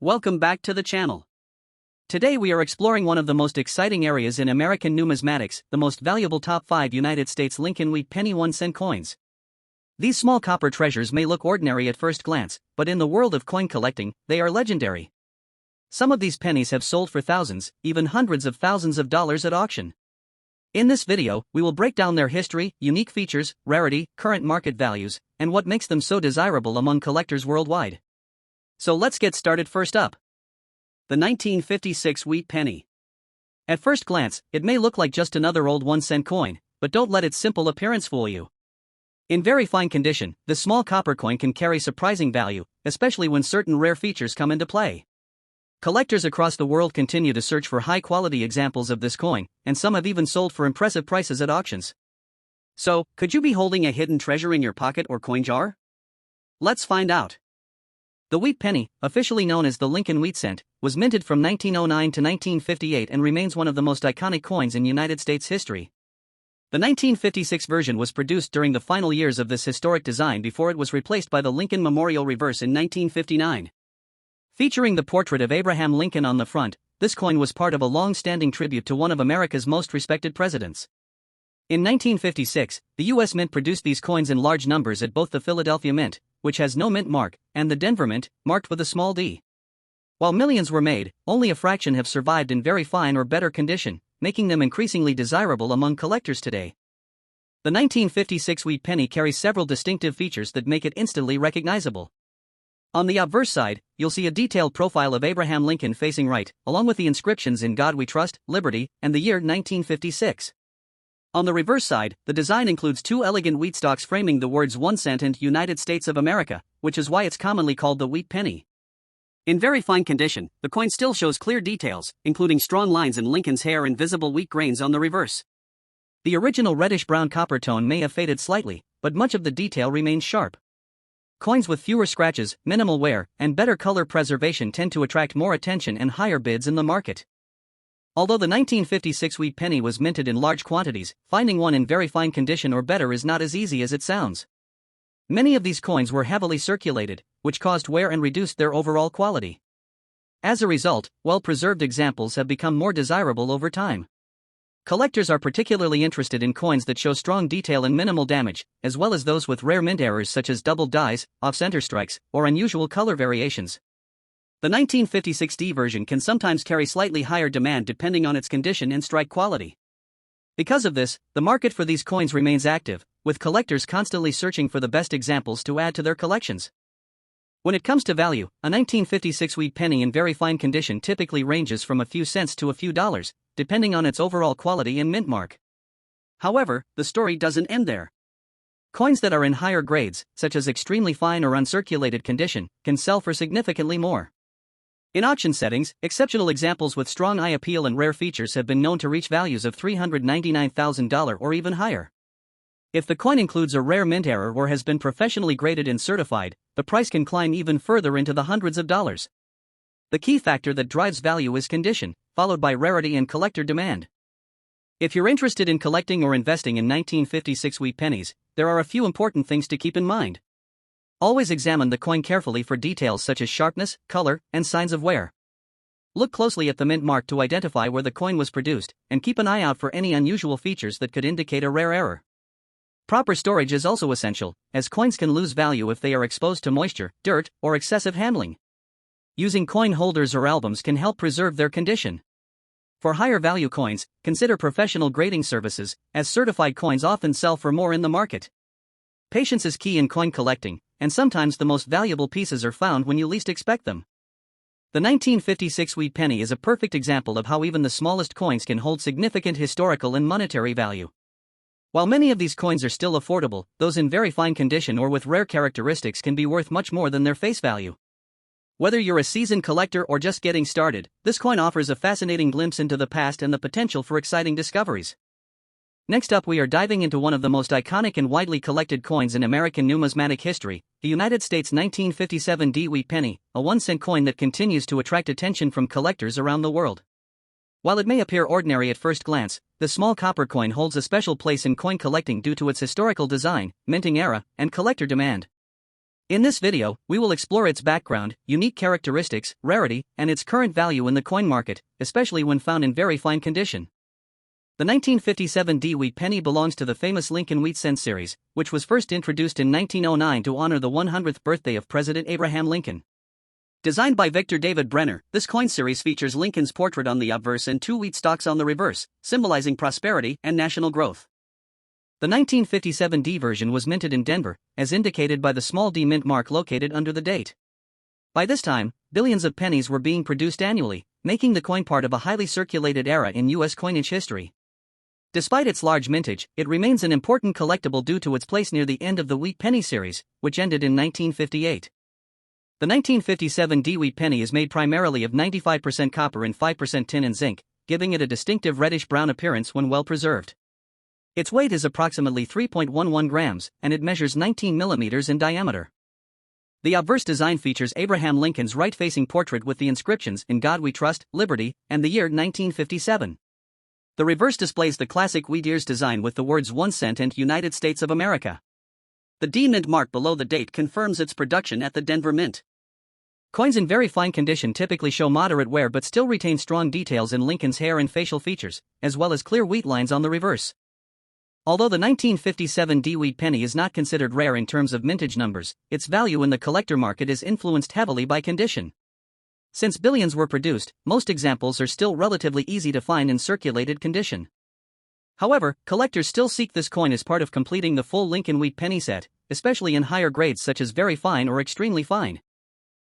Welcome back to the channel. Today we are exploring one of the most exciting areas in American numismatics, the most valuable top 5 United States Lincoln Wheat penny 1-cent coins. These small copper treasures may look ordinary at first glance, but in the world of coin collecting, they are legendary. Some of these pennies have sold for thousands, even hundreds of thousands of dollars at auction. In this video, we will break down their history, unique features, rarity, current market values, and what makes them so desirable among collectors worldwide. So let's get started. First up, the 1956 wheat penny. At first glance, it may look like just another old 1-cent coin, but don't let its simple appearance fool you. In very fine condition, this small copper coin can carry surprising value, especially when certain rare features come into play. Collectors across the world continue to search for high-quality examples of this coin, and some have even sold for impressive prices at auctions. So, could you be holding a hidden treasure in your pocket or coin jar? Let's find out. The wheat penny, officially known as the Lincoln Wheat Cent, was minted from 1909 to 1958 and remains one of the most iconic coins in United States history. The 1956 version was produced during the final years of this historic design before it was replaced by the Lincoln Memorial Reverse in 1959. Featuring the portrait of Abraham Lincoln on the front, this coin was part of a long-standing tribute to one of America's most respected presidents. In 1956, the U.S. Mint produced these coins in large numbers at both the Philadelphia Mint, which has no mint mark, and the Denver Mint, marked with a small d. While millions were made, only a fraction have survived in very fine or better condition, making them increasingly desirable among collectors today. The 1956 wheat penny carries several distinctive features that make it instantly recognizable. On the obverse side, you'll see a detailed profile of Abraham Lincoln facing right, along with the inscriptions "In God We Trust," "Liberty," and the year 1956. On the reverse side, the design includes two elegant wheat stalks framing the words 1 cent and United States of America, which is why it's commonly called the wheat penny. In very fine condition, the coin still shows clear details, including strong lines in Lincoln's hair and visible wheat grains on the reverse. The original reddish-brown copper tone may have faded slightly, but much of the detail remains sharp. Coins with fewer scratches, minimal wear, and better color preservation tend to attract more attention and higher bids in the market. Although the 1956 wheat penny was minted in large quantities, finding one in very fine condition or better is not as easy as it sounds. Many of these coins were heavily circulated, which caused wear and reduced their overall quality. As a result, well-preserved examples have become more desirable over time. Collectors are particularly interested in coins that show strong detail and minimal damage, as well as those with rare mint errors such as doubled dies, off-center strikes, or unusual color variations. The 1956D version can sometimes carry slightly higher demand depending on its condition and strike quality. Because of this, the market for these coins remains active, with collectors constantly searching for the best examples to add to their collections. When it comes to value, a 1956 wheat penny in very fine condition typically ranges from a few cents to a few dollars, depending on its overall quality and mint mark. However, the story doesn't end there. Coins that are in higher grades, such as extremely fine or uncirculated condition, can sell for significantly more. In auction settings, exceptional examples with strong eye appeal and rare features have been known to reach values of $399,000 or even higher. If the coin includes a rare mint error or has been professionally graded and certified, the price can climb even further into the hundreds of dollars. The key factor that drives value is condition, followed by rarity and collector demand. If you're interested in collecting or investing in 1956 wheat pennies, there are a few important things to keep in mind. Always examine the coin carefully for details such as sharpness, color, and signs of wear. Look closely at the mint mark to identify where the coin was produced, and keep an eye out for any unusual features that could indicate a rare error. Proper storage is also essential, as coins can lose value if they are exposed to moisture, dirt, or excessive handling. Using coin holders or albums can help preserve their condition. For higher value coins, consider professional grading services, as certified coins often sell for more in the market. Patience is key in coin collecting, and sometimes the most valuable pieces are found when you least expect them. The 1956 wheat penny is a perfect example of how even the smallest coins can hold significant historical and monetary value. While many of these coins are still affordable, those in very fine condition or with rare characteristics can be worth much more than their face value. Whether you're a seasoned collector or just getting started, this coin offers a fascinating glimpse into the past and the potential for exciting discoveries. Next up, we are diving into one of the most iconic and widely collected coins in American numismatic history, the United States 1957 D wheat penny, a 1-cent coin that continues to attract attention from collectors around the world. While it may appear ordinary at first glance, the small copper coin holds a special place in coin collecting due to its historical design, minting era, and collector demand. In this video, we will explore its background, unique characteristics, rarity, and its current value in the coin market, especially when found in very fine condition. The 1957 D wheat penny belongs to the famous Lincoln Wheat Cent series, which was first introduced in 1909 to honor the 100th birthday of President Abraham Lincoln. Designed by Victor David Brenner, this coin series features Lincoln's portrait on the obverse and two wheat stalks on the reverse, symbolizing prosperity and national growth. The 1957 D version was minted in Denver, as indicated by the small D mint mark located under the date. By this time, billions of pennies were being produced annually, making the coin part of a highly circulated era in U.S. coinage history. Despite its large mintage, it remains an important collectible due to its place near the end of the wheat penny series, which ended in 1958. The 1957 D wheat penny is made primarily of 95% copper and 5% tin and zinc, giving it a distinctive reddish-brown appearance when well preserved. Its weight is approximately 3.11 grams, and it measures 19 millimeters in diameter. The obverse design features Abraham Lincoln's right-facing portrait with the inscriptions "In God We Trust, Liberty," and the year 1957. The reverse displays the classic wheat ears design with the words 1 cent and United States of America. The D mint mark below the date confirms its production at the Denver Mint. Coins in very fine condition typically show moderate wear but still retain strong details in Lincoln's hair and facial features, as well as clear wheat lines on the reverse. Although the 1957 D wheat penny is not considered rare in terms of mintage numbers, its value in the collector market is influenced heavily by condition. Since billions were produced, most examples are still relatively easy to find in circulated condition. However, collectors still seek this coin as part of completing the full Lincoln Wheat penny set, especially in higher grades such as very fine or extremely fine.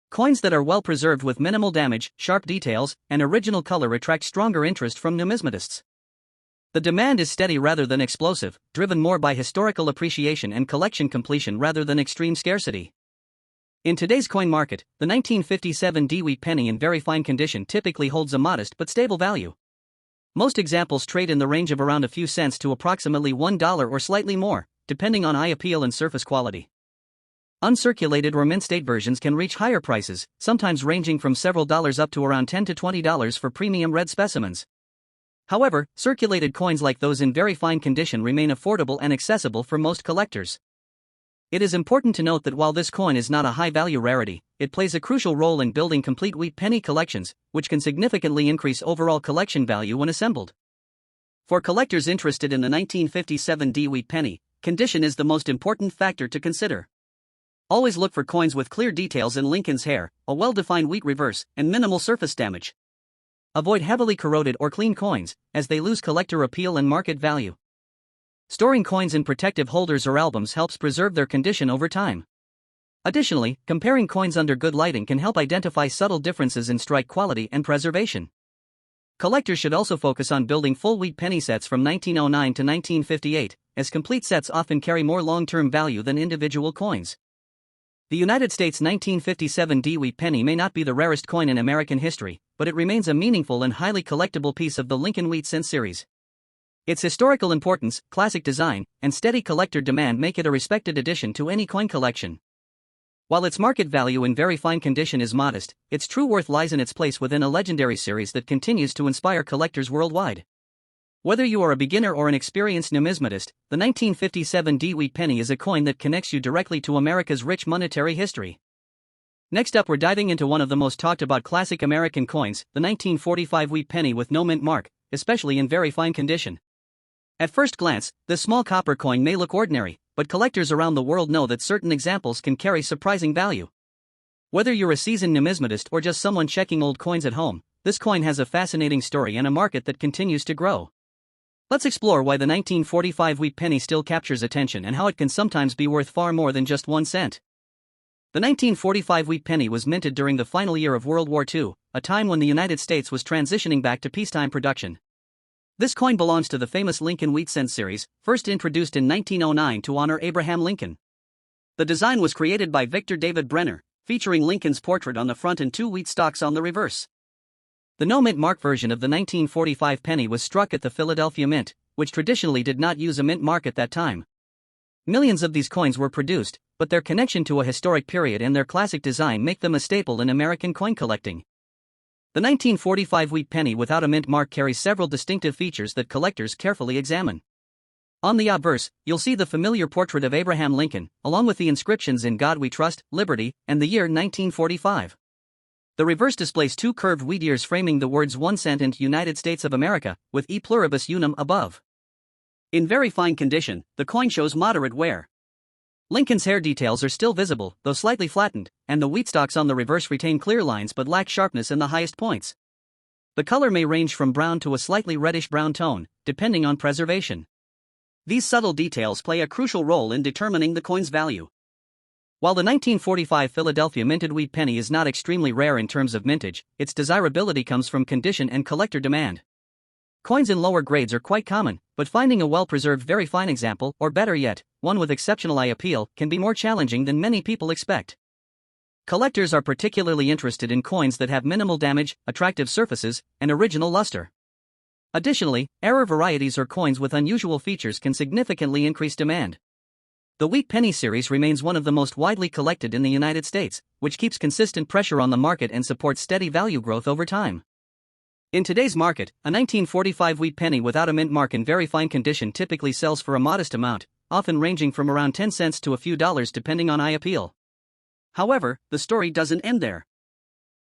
Coins that are well preserved with minimal damage, sharp details, and original color attract stronger interest from numismatists. The demand is steady rather than explosive, driven more by historical appreciation and collection completion rather than extreme scarcity. In today's coin market, the 1957 D wheat penny in very fine condition typically holds a modest but stable value. Most examples trade in the range of around a few cents to approximately $1 or slightly more, depending on eye appeal and surface quality. Uncirculated or mint state versions can reach higher prices, sometimes ranging from several dollars up to around $10 to $20 for premium red specimens. However, circulated coins like those in very fine condition remain affordable and accessible for most collectors. It is important to note that while this coin is not a high-value rarity, it plays a crucial role in building complete wheat penny collections, which can significantly increase overall collection value when assembled. For collectors interested in the 1957 D wheat penny, condition is the most important factor to consider. Always look for coins with clear details in Lincoln's hair, a well-defined wheat reverse, and minimal surface damage. Avoid heavily corroded or clean coins, as they lose collector appeal and market value. Storing coins in protective holders or albums helps preserve their condition over time. Additionally, comparing coins under good lighting can help identify subtle differences in strike quality and preservation. Collectors should also focus on building full wheat penny sets from 1909 to 1958, as complete sets often carry more long-term value than individual coins. The United States 1957 D wheat penny may not be the rarest coin in American history, but it remains a meaningful and highly collectible piece of the Lincoln Wheat Cent series. Its historical importance, classic design, and steady collector demand make it a respected addition to any coin collection. While its market value in very fine condition is modest, its true worth lies in its place within a legendary series that continues to inspire collectors worldwide. Whether you are a beginner or an experienced numismatist, the 1957 D wheat penny is a coin that connects you directly to America's rich monetary history. Next up, we're diving into one of the most talked about classic American coins, the 1945 wheat penny with no mint mark, especially in very fine condition. At first glance, this small copper coin may look ordinary, but collectors around the world know that certain examples can carry surprising value. Whether you're a seasoned numismatist or just someone checking old coins at home, this coin has a fascinating story and a market that continues to grow. Let's explore why the 1945 wheat penny still captures attention and how it can sometimes be worth far more than just 1 cent. The 1945 wheat penny was minted during the final year of World War II, a time when the United States was transitioning back to peacetime production. This coin belongs to the famous Lincoln Wheat Cent series, first introduced in 1909 to honor Abraham Lincoln. The design was created by Victor David Brenner, featuring Lincoln's portrait on the front and two wheat stalks on the reverse. The no mint mark version of the 1945 penny was struck at the Philadelphia Mint, which traditionally did not use a mint mark at that time. Millions of these coins were produced, but their connection to a historic period and their classic design make them a staple in American coin collecting. The 1945 wheat penny without a mint mark carries several distinctive features that collectors carefully examine. On the obverse, you'll see the familiar portrait of Abraham Lincoln, along with the inscriptions "In God We Trust," "Liberty," and the year 1945. The reverse displays two curved wheat ears framing the words 1 cent and United States of America, with E pluribus unum above. In very fine condition, the coin shows moderate wear. Lincoln's hair details are still visible, though slightly flattened, and the wheat stalks on the reverse retain clear lines but lack sharpness in the highest points. The color may range from brown to a slightly reddish-brown tone, depending on preservation. These subtle details play a crucial role in determining the coin's value. While the 1945 Philadelphia minted wheat penny is not extremely rare in terms of mintage, its desirability comes from condition and collector demand. Coins in lower grades are quite common, but finding a well-preserved very fine example, or better yet, one with exceptional eye appeal, can be more challenging than many people expect. Collectors are particularly interested in coins that have minimal damage, attractive surfaces, and original luster. Additionally, rarer varieties or coins with unusual features can significantly increase demand. The wheat penny series remains one of the most widely collected in the United States, which keeps consistent pressure on the market and supports steady value growth over time. In today's market, a 1945 wheat penny without a mint mark in very fine condition typically sells for a modest amount, often ranging from around 10 cents to a few dollars depending on eye appeal. However, the story doesn't end there.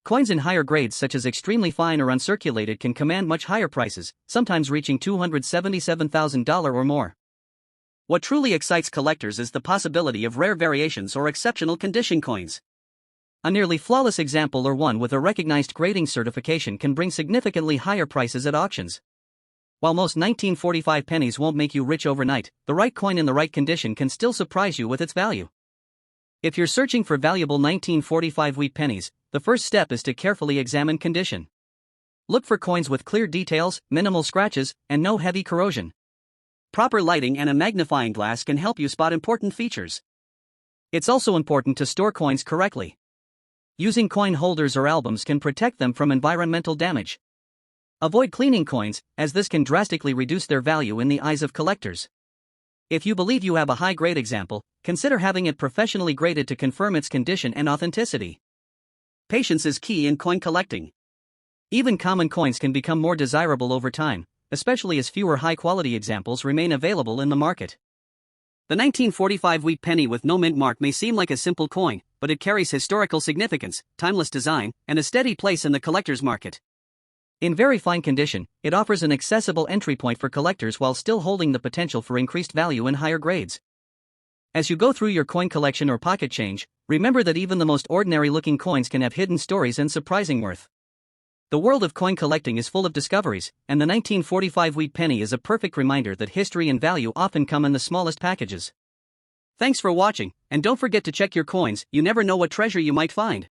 Coins in higher grades such as extremely fine or uncirculated can command much higher prices, sometimes reaching $277,000 or more. What truly excites collectors is the possibility of rare variations or exceptional condition coins. A nearly flawless example or one with a recognized grading certification can bring significantly higher prices at auctions. While most 1945 pennies won't make you rich overnight, the right coin in the right condition can still surprise you with its value. If you're searching for valuable 1945 wheat pennies, the first step is to carefully examine condition. Look for coins with clear details, minimal scratches, and no heavy corrosion. Proper lighting and a magnifying glass can help you spot important features. It's also important to store coins correctly. Using coin holders or albums can protect them from environmental damage. Avoid cleaning coins, as this can drastically reduce their value in the eyes of collectors. If you believe you have a high-grade example, consider having it professionally graded to confirm its condition and authenticity. Patience is key in coin collecting. Even common coins can become more desirable over time, especially as fewer high-quality examples remain available in the market. The 1945 wheat penny with no mint mark may seem like a simple coin, but it carries historical significance, timeless design, and a steady place in the collector's market. In very fine condition, it offers an accessible entry point for collectors while still holding the potential for increased value in higher grades. As you go through your coin collection or pocket change, remember that even the most ordinary-looking coins can have hidden stories and surprising worth. The world of coin collecting is full of discoveries, and the 1945 wheat penny is a perfect reminder that history and value often come in the smallest packages. Thanks for watching, and don't forget to check your coins, you never know what treasure you might find.